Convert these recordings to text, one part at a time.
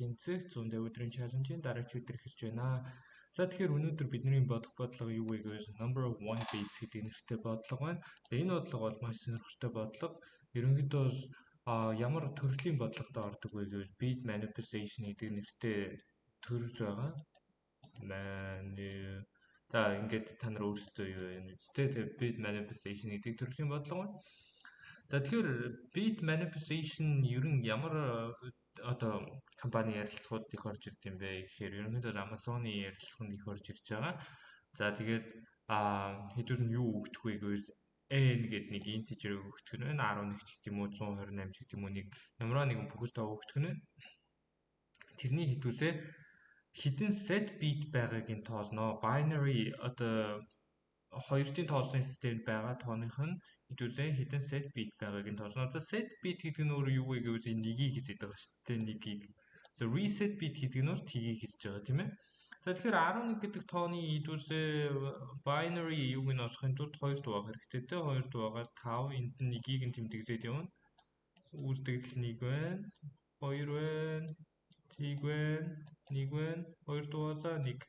тэнцэх 100 өдрийн чаленжийн дараач өдөр эхэлж байна. За тэгэхээр өнөөдөр бидний бодох бодлого юу вэ гэвэл number of one beats гэдэг нэртэй бодлого байна. За энэ бодлого бол маш сонирхолтой бодлого. Ерөнхийдөө ямар төрлийн бодлоготой ордог вэ гэвэл beat manipulation гэдэг нэртэй төрж байгаа. За ингээд та нар өөрсдөө юу вэ? Тэгээд beat manipulation гэдэг төрлийн бодлого байна. За тэгэхээр beat manipulation ер нь ямар компани ярилцлагууд их орж ирд юм бэ гэхээр ерөнхийдөө Amazon-ы ярилцлага их орж ирж байгаа. За тэгээд хэдүүр нь юу өгдөх вэ гэвэл n гэдэг нэг integer өгдөх нь 11 ч гэдэг юм уу 128 ч гэдэг юм уу нэг ямар нэгэн бүхэл тоо өгдөх нь тэрний хэдүүлээ хідэн set beat байгаагийн тоосноо binary хоёрын тооцны системд байгаа тооных нь хэдүүлээ хідэн set beat байгаагийн тоосноо. За set beat гэдэг нь өөрөө юу вэ гэвэл нэгийг хэлээд байгаа шүү дээ. Нэгийг. За reset beat гэдэг нь тгийг хэлж байгаа тийм ээ. За тэгэхээр 11 гэдэг тооны хэдүүлээ binary юуг нь олохын тулд 2 дуу авах хэрэгтэй те. 2 дуу аваад 5 энд нь нэгийг нь тэмдэглээд явна. Үүсдэгдэл 1 байна. 2 байна. Тийг байна. 1 байна. 2 дуусаа 1.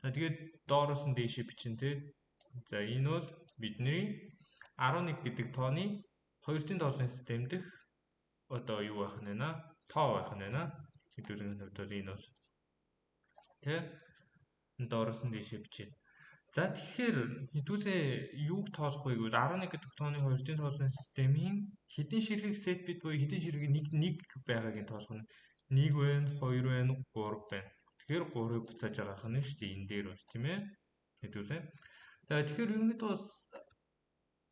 За тэгээд доороос нь дээшээ бичин те. За энэ бол бидний 11 гэдэг тооны 2-ын тооцны систем дэх юу байх нь вэ? Тоо байх нь вэ? Хэдүүрийн хувьд энэ бол тэ доороос нь дээшээ бичээд. За тэгэхээр хэдүүлээ юуг тоосох вэ гэвэл 11 гэдэг тооны 2-ын тооцны системийн хэдэн ширхэг set bit буюу хэдэн ширхэг 1 байгаагийн тоосох нь 1 байна, 2 байна, 3 байна. Тэгэхээр 3-ыг буцааж байгаа хань шүү дээ. Энэ дээр бол тийм ээ. Хэдүүлээ. За тэгэхээр ерөнхийдөө бас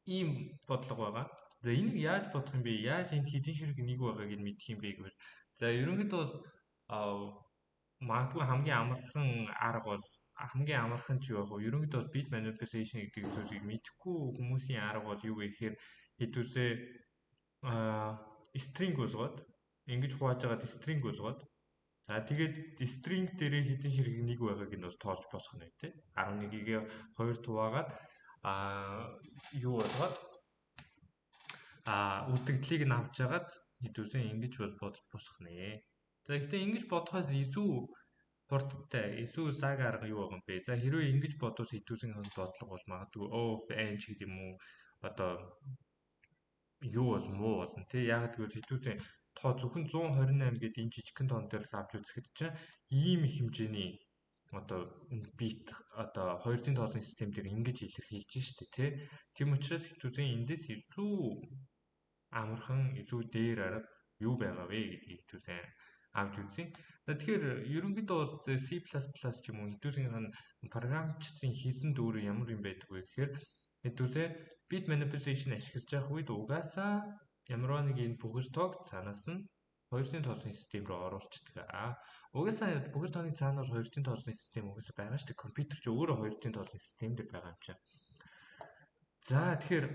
ийм бодлого байгаа. За энийг яаж бодох юм бэ? Яаж энд хэдэн ширхэг 1 байгааг нь мэдэх юм бэ гэвэл за ерөнхийдөө бас магадгүй хамгийн амархан арга бол хамгийн амархан ч юу яг вэ? Ерөнхийдөө бас beat manipulation гэдэг зүйлийг мэдэхгүй хүмүүсийн арга бол юу вэ гэхээр хэдүүлээ string болгоод ингэж хувааж байгаад string болгоод за тэгээд string дээрээ хэдэн ширхэг 1 байгааг нь бас тоолж босгох нь тий. 11-ийг 2 хуваагаад юу болгоод үлдэгдлийг нь авч жагаад хэдүүлээ ингэж бодож босгох нэ. За гэхдээ ингэж бодохоос илүү хурдтай илүү цаг арга юу байгаа юм бэ? За хэрвээ ингэж бодвол хэдүүлэн бодлого бол магадгүй n ч гэдэг юм уу юу бол муу болно тий. Яг тэгвэл хэдүүлэн тоо зөвхөн 128 гэдэг энэ жижигхэн тоон дээр авч үзэхэд чинь ийм их хэмжээний бит 2-ын тооцны систем дээр ингэж илэрхийлж штэ тий. Тийм учраас хэдүүлэн эндээс илүү амархан илүү дээр арга юу байгаа вэ гэдгийг хэдүүлэн авч үзье. Тэгэхээр ерөнхийдөө C++ ч юм уу хэдүүлэн програмчдын хэлэнд өөрөө ямар юм байдаг вэ гэхээр хэдүүлээ bit manipulation ашиглаж явах үед угаасаа ямар нэг энэ бүхэл тоог цаанаас нь 2-ын тооцны систем рүү оруулцдаг. Угаасаа бүхэл тооны цаанаас 2-ын тооцны систем угаасаа байгаа шүү дээ. Компьютер ч өөрөө 2-ын тооцны систем дээр байгаа юм чинь. За тэгэхээр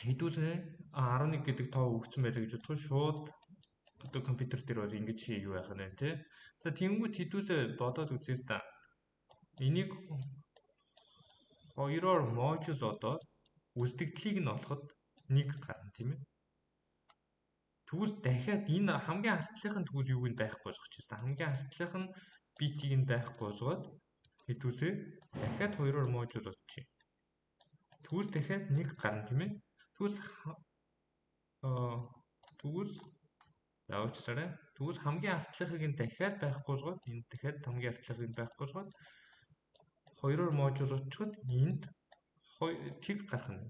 хэдүүлээ 11 гэдэг тоо өгсөн байлаа гэж бодоход шууд компьютер дээр бол ингэж юу яах нь вэ те. За тэнгуут хэдүүлээ бодоод үзээс та. Энийг 2-оор модуль одоод үлдэгдлийг нь олоход 1 гарна тийм ээ. Тэгвэл дахиад энэ хамгийн артлынх нь тэгвэл юуг нь байхгүй болгочих чинь. Хамгийн артлынх нь битийг нь байхгүй болгоод хэдүүлээ дахиад 2-оор модуль одчих. Тэгвэл дахиад 1 гарна тийм ээ. Тэгвэл яавчлаарай. Тэгвэл хамгийн артлынхыг нь дахиад байхгүй болгоод энэ дахиад хамгийн артлынхыг нь байхгүй болгоод 2-оор модуль очиход энд тэг гарах нь.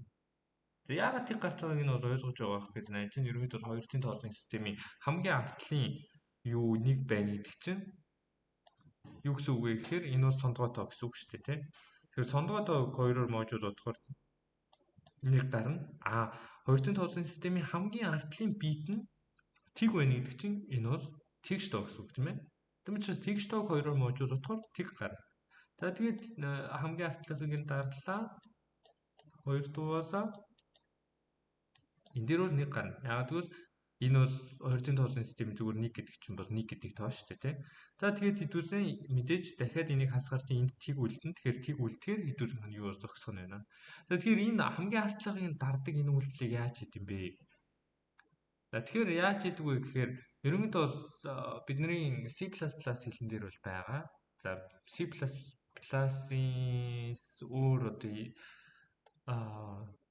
За яагаад тэг гарч байгааг нь бол ойлгож байгаа хэрэг гэж найж чинь ерөнхийдөө 2-ын тооцны системийн хамгийн артлын юу 1 байна гэдэг чинь юу гэсэн үг вэ гэхээр энэ бол сондгой тоо гэсэн үг шүү дээ тий. Тэгэхээр сондгой тоог 2-оор модуль одохоор 1 гарна. 2-ын тооцны системийн хамгийн артлын бит нь тэг байна гэдэг чинь энэ бол тэгш тоо гэсэн үг тийм ээ. Тийм учраас тэгш тоог 2-оор модуль одохоор тэг гарна. За тэгээд хамгийн артлынхыг нь дарлаа. 2 дуусаа энэ дээр бол 1 гарна. Яагаад гэвэл энэ бол 2-ын тооцны систем зүгээр 1 гэдэг чинь бол 1 гэдэг тоо шүү дээ тий. За тэгээд хэдүүлээ мэдээж дахиад энийг хасгаар чинь энд тэг үлдэн. Тэгэхээр тэг үлдэхээр хэдүүлэн нь юу зогсох нь байна. За тэгэхээр энэ хамгийн артлынхыг дардаг энэ үйлдэлийг яаж хийх юм бэ? За тэгэхээр яаж хийдэг вэ гэхээр Ерөнхийдөө бидний C++ хэлэн дээр бол байгаа. За C++-ийн өөр одоо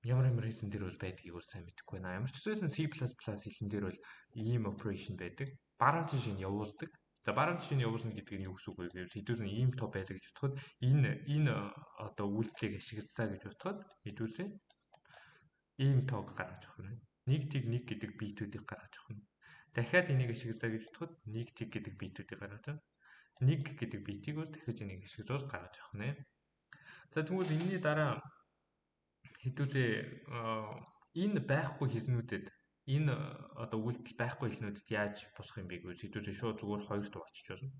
ямар хэлэн дээр бол байдгийг бол сайн мэдэхгүй байна. Ямар ч үсэн C++ хэлэн дээр бол ийм operation байдаг. Баруун тийш нь явуулдаг. За баруун тийш нь явуулна гэдэг нь юу гэсэн үг вэ гэвэл хэдүүр нь ийм тоо байдаг гэж бодоход энэ одоо үйлдэлийг ашиглалаа гэж бодоход хэдүүрээ ийм тоог гаргаж авах нь. 1 тэг 1 гэдэг битүүдийг гаргаж авах нь. Дахиад энийг ашиглалаа гэж бодоход 1 тэг гэдэг битүүдийг гаргаж авах. 1 гэдэг битийг бол дахиж энийг ашиглуулж гаргаж авах нэ. За тэгвэл энэний дараа хэдүүлээ энэ байхгүй хэрнүүдэд энэ одоо үйлдэл байхгүй хэлнүүдэд яаж босох юм бэ гэвэл хэдүүлээ шууд зүгээр 2-т очиж болно.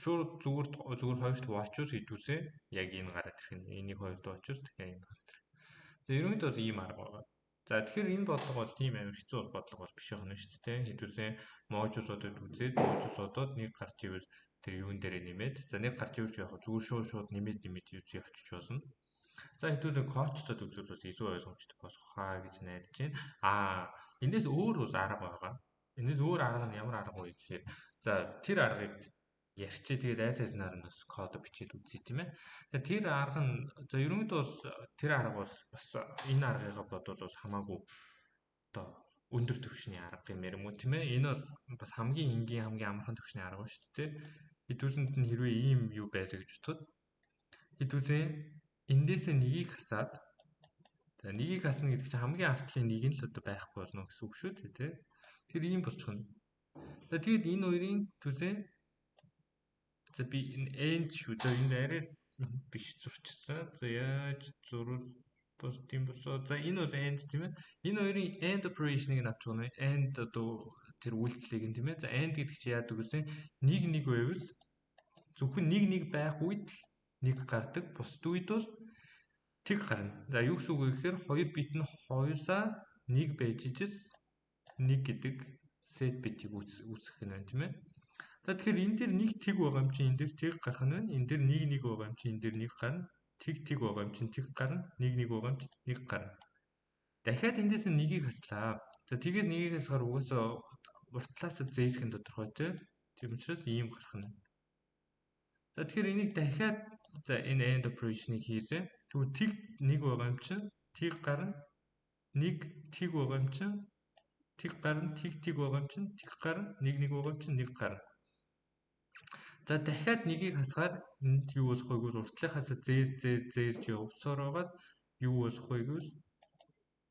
Шууд зүгээр 2-т очиж хэдүүлээ яг энэ гараад ирэх нь. Энийг 2-т очиж дахиад энэ гараад ирэх. За ерөнхийдөө ийм арга байгаа. За тэгэхээр энэ бодлого бол тийм амар хэцүү бодлого бол биш байна шүү дээ. Хэдүүлээ можулуудад үзээд можулуудад нэг гарч ивэл тэр юун дээрээ нэмээд за нэг гарч ирж явах зүгээр шууд нэмээд явчих болно. За хэдүүлээ коучтод үзүүлж бас илүү ойлгомжтой болох хаа гэж найдаж байна. Эндээс өөр бас арга байгаа. Энэс өөр арга нь ямар арга вэ гэхээр за тэр аргыг ярьчээ тэгээд айц айзнаар нь бас код бичээд үзье тийм ээ. Тэгээд тэр арга нь за ерөнхийдөө бас тэр арга бол бас энэ аргыг бодвол бас хамаагүй одоо өндөр түвшний арга гэмээр юм уу тийм ээ. Энэ бас хамгийн энгийн хамгийн амархан түвшний арга ба шүү дээ. Хэдүүлсэнд нь хэрвээ ийм юу байлаа гэж бодоход хэдүүлээ эндээс нэгийг хасаад за нэгийг хасна гэдэг чинь хамгийн артлын нэг нь л одоо байхгүй болно гэсэн үг шүү дээ. Тэр ийм босчих нь. За тэгээд энэ хоёрын төлөө за би энэ end шүү дээ. Энд арай биш зурчихсан. За яаж зурвал бос тийм болоо. За энэ бол end тийм ээ. Энэ хоёрын end operation-ыг авч байгаа нь end одоо тэр үйлдэлийг нь тийм ээ. За end гэдэг чинь яадаг вэ? Нэг байвал зөвхөн нэг байх үед л нэг гардаг. Бусд үед бол тэг гарна. За юу гэсэн үг вэ гэхээр 2 бит нь 2-аа 1 байж ижил 1 гэдэг set битийг үүсгэх нь байна тийм ээ. За тэгэхээр энэ дээр нэг тэг байгаа юм чинь энэ дээр тэг гарах нь байна. Энэ дээр нэг байгаа юм чинь энэ дээр нэг гарна. Тэг байгаа юм чинь тэг гарна. Нэг байгаа юм чинь нэг гарна. Дахиад эндээс нэгийг хаслаа. За тэгээс нэгийг хасгаар угаасаа уртлаас зээлэх нь тодорхой тийм учраас ийм гарах нь. За тэгэхээр энийг дахиад за энэ end operation-ыг хийжээ. Тэгвэл тэг нэг байгаа юм чинь тэг гарна. Нэг тэг байгаа юм чинь тэг гарна. Тэг байгаа юм чинь тэг гарна. Нэг байгаа юм чинь нэг гарна. За дахиад нэгийг хасгаар энд юу болох вэ гэвэл уртлынхаас зээрж явсаар байгаад юу болох вэ гэвэл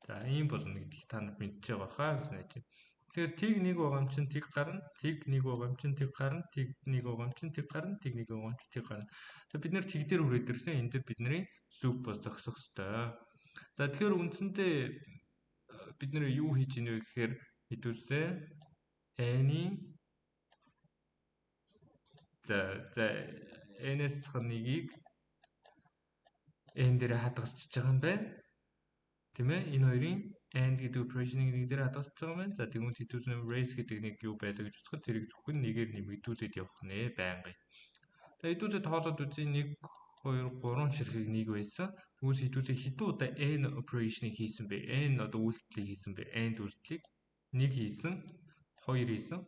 за ийм болно гэдгийг та нар мэдж байгаа хаа гэж найж байна. Тэгэхээр тэг нэг байгаа юм чинь тэг гарна. Тэг нэг байгаа юм чинь тэг гарна. Тэг нэг байгаа юм чинь тэг гарна. Тэг нэг байгаа юм чинь тэг гарна. За бид нэр тэг дээр хүрээд ирлээ. Энд дээр бидний зүг бос зогсох ёстой. За тэгэхээр үндсэндээ бид нэр юу хийж ийнэ вэ гэхээр хэдүүлээ n-ийн за n-ээс нэгийг n дээр хадгалж байгаа юм байна. Тийм ээ энэ хоёрын and гэдэг operation-ыг нэг дээр хадгалж байгаа юм байна. За тэгвэл хэдүүлээ raise гэдэг нэг юу байлаа гэж бодоход тэрийг зөвхөн нэгээр нэмэгдүүлээд явах нэ байнгын. За хэдүүлээ тоолоод үзье 1 2 3 ширхэг нэг байсан. Тэгвэл хэдүүлээ хэдэн удаа n operation-ыг хийсэн бэ? N одоо үйлдэлийг хийсэн бэ? And үйлдэлийг 1 хийсэн, 2 хийсэн,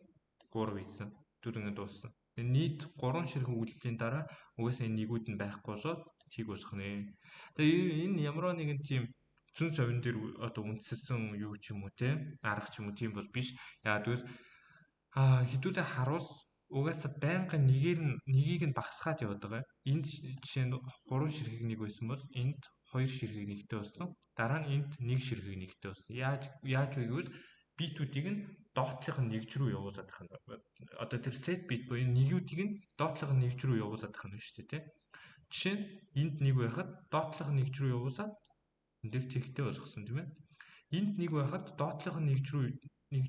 3 хийсэн. Дөрөнгө дууссан. Нийт 3 ширхэг үйлдэлийн дараа угаасаа энэ нэгүүд нь байхгүй болоод тийг босох нэ. Тэгээ энэ ямар нэгэн тийм цүн совин дээр одоо үндэслэн юу ч юм уу те арга ч юм уу тийм бол биш. Яагаад гэвэл хэдүүлээ харуул угаасаа байнгын нэгийг нь багасгаад яваад байгаа. Энд жишээ нь 3 ширхэг нэг байсан бол энд 2 ширхэг нэгтэй болсон. Дараа нь энд 1 ширхэг нэгтэй болсон. Яаж вэ гэвэл битүүдийг нь доотлох нь нэгж рүү явуулаад байх нь. Одоо тэр set бит буюу нэгүүдийг нь доотлох нь нэгж рүү явуулаад байх нь шүү дээ те. Жишээ нь энд 1 байхад доотлох нь нэгж рүү явуулаад энэ дэр тэгтэй болгосон тийм ээ. Энд 1 байхад доотлох нь нэгж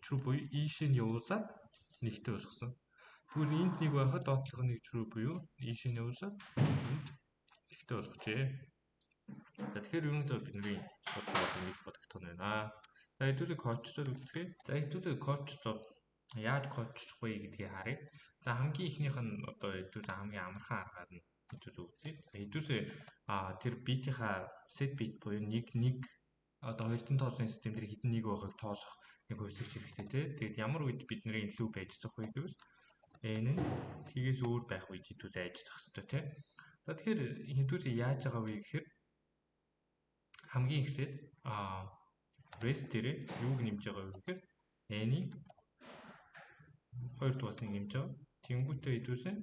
рүү буюу ийшээ нь явуулаад нэгтэй болгосон. Тэгвэл энд 1 байхад доотлох нь нэгж рүү буюу ийшээ нь явуулаад энд тэгтэй болгожээ. За тэгэхээр ерөнхийдөө бидний бодлого ингэж бодогдох нь байна. За хэдүүлээ коучдод үзье. За хэдүүлээ коучдод яаж коуччих вэ гэдгийг харъя. За хамгийн ихнийх нь одоо хэдүүлээ хамгийн амархан аргаар нь хэдүүлээ үзье. За хэдүүлээ тэр битийнхаа set bit буюу 1 одоо 2-ын тооцооны систем дээр хэдэн нэг байгааг тоосох нэг хувьсгч хэрэгтэй тий. Тэгээд ямар үед бидний илүү байж зах вэ гэвэл n нь тгээс өөр байх үед хэдүүрээ ажиллах хэрэгтэй тий. За тэгэхээр хэдүүрээ яаж байгаа вэ гэхээр хамгийн эхлээд rest дээр юуг нэмж байгаа вэ гэхээр n-ийг 2 дугаасныг нэмж байгаа. Тэнгүүтээ хэдүүрээ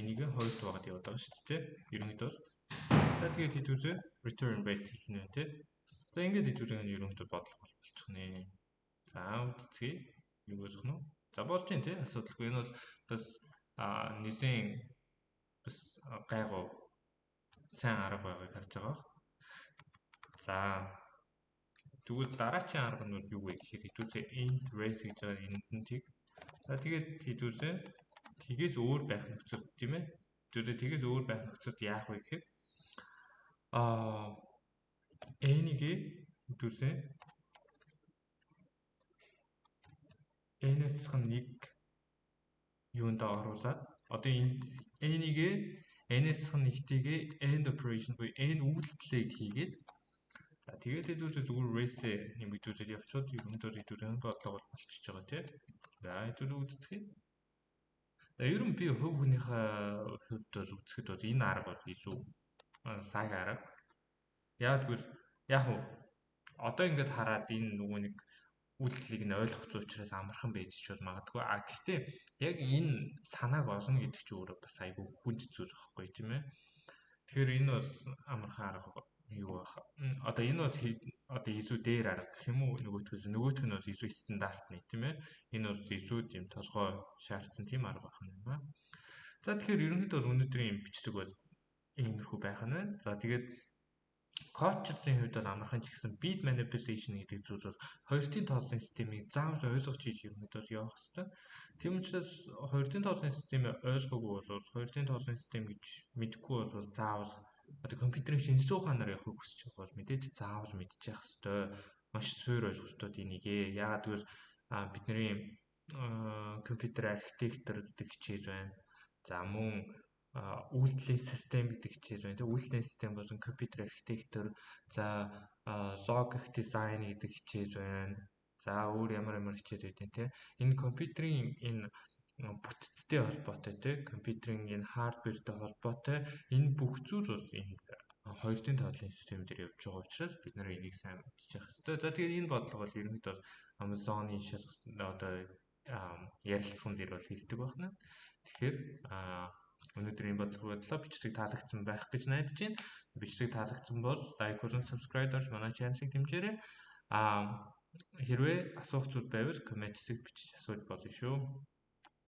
n-ийг 2 дугаагаад яваад байгаа шүү дээ тий. Ерөнхийдөө за тэгээд хэдүүрээ return base гэх нь тий. За ингээд хэдүүрээ нь ерөнхийдөө бодлого болчих нэ. За үзцгээе. Юу болох нь вэ? За болж дээ тий. Асуудалгүй. Энэ бол бас нэгэн бас гайгүй сайн арга байгааг харж байгаа. За тэгвэл дараагийн арга нь юу вэ гэхээр хэдүүрээ int race гэж байгаа эндэнтийг. За тэгээд хэдүүрээ тгээс өөр байх нөхцөл тийм ээ. Хэдүүрээ тгээс өөр байх нөхцөлд яах вэ гэхээр n-ийг хэдүүрээ n-ээс 1 юунд оруулаад одоо энэ n-ийг n-ээс 1-ийг end operation буюу n үйлдэлийг хийгээд за тэгээд хэдүүрээ зүгээр race нэмэгдүүлээд явчихвал ерөнхийдөө хэдүүрээ бодлого болчихж байгаа тийм. За хэдүүрээ үздэсгий. За ер нь би хувь хүнийхээ хувьд үзэхэд бол энэ арга бол илүү саг арга. Яг тэгвэл яг уу одоо ингээд хараад энэ нөгөө нэг үйлдэлийг нь ойлгох учраас амархан байж ч бол магадгүй. Гэхдээ яг энэ санааг олно гэдэг чинь өөрөө бас айгүй хүнд зүйл байхгүй тийм ээ. Тэгэхээр энэ бол амархан арга юу байх. Одоо энэ бол одоо илүү дээр арга гэх юм уу нөгөөх нь бол илүү стандарт нэг тийм ээ. Энэ бол илүү тийм толгой шаардсан тийм арга байх юм байна. За тэгэхээр ерөнхийдөө өнөөдрийн бичлэг бол иймэрхүү байх нь байна. За тэгээд коучсны хувьд бол амархан ч гэсэн beat manipulation гэдэг зүйл бол 2-ын тооцооны системийг заавал ойлгож хийж ерөнхийдөө явах хэрэгтэй. Тийм учраас 2-ын тооцооны системийг ойлгоогүй бол 2-ын тооцооны систем гэж мэдэхгүй бол заавал одоо компьютерийн шинжлэх ухаанаар явахыг хүсэж байгаа бол мэдээж заавал мэдчих хэрэгтэй. Маш суур ойлгох хэрэгтэй энийгээ. Яагаад гэвэл бидний компьютер архитектор гэдэг хичээл байна. За мөн үйлдлийн систем гэдэг хичээл байна. Үйлдлийн систем болон компьютер архитектор, за логик дизайн гэдэг хичээл байна. За өөр ямар хичээл байдیں۔ Тэ энэ компьютерийн энэ бүтцтэй холбоотой тэ компьютерийн энэ хардвертэй холбоотой энэ бүх зүйл бол энэ 2-ын тооцооны систем дээр явж байгаа учраас бид нэр энийг сайн мэдчих хэрэгтэй. За тэгээд энэ бодлого бол ерөнхийдөө Amazon-ийн одоо ярилцсан дээр бол хэлдэг байна. Тэгэхээр өнөөдрийн бодлого бичлэг таалагдсан байх гэж найдаж байна. Бичлэг таалагдсан бол лайк болон subscribe дарж манай чаналыг дэмжээрэй. Хэрвээ асуух зүйл байвал коммент хэсэгт бичиж асууж болно шүү.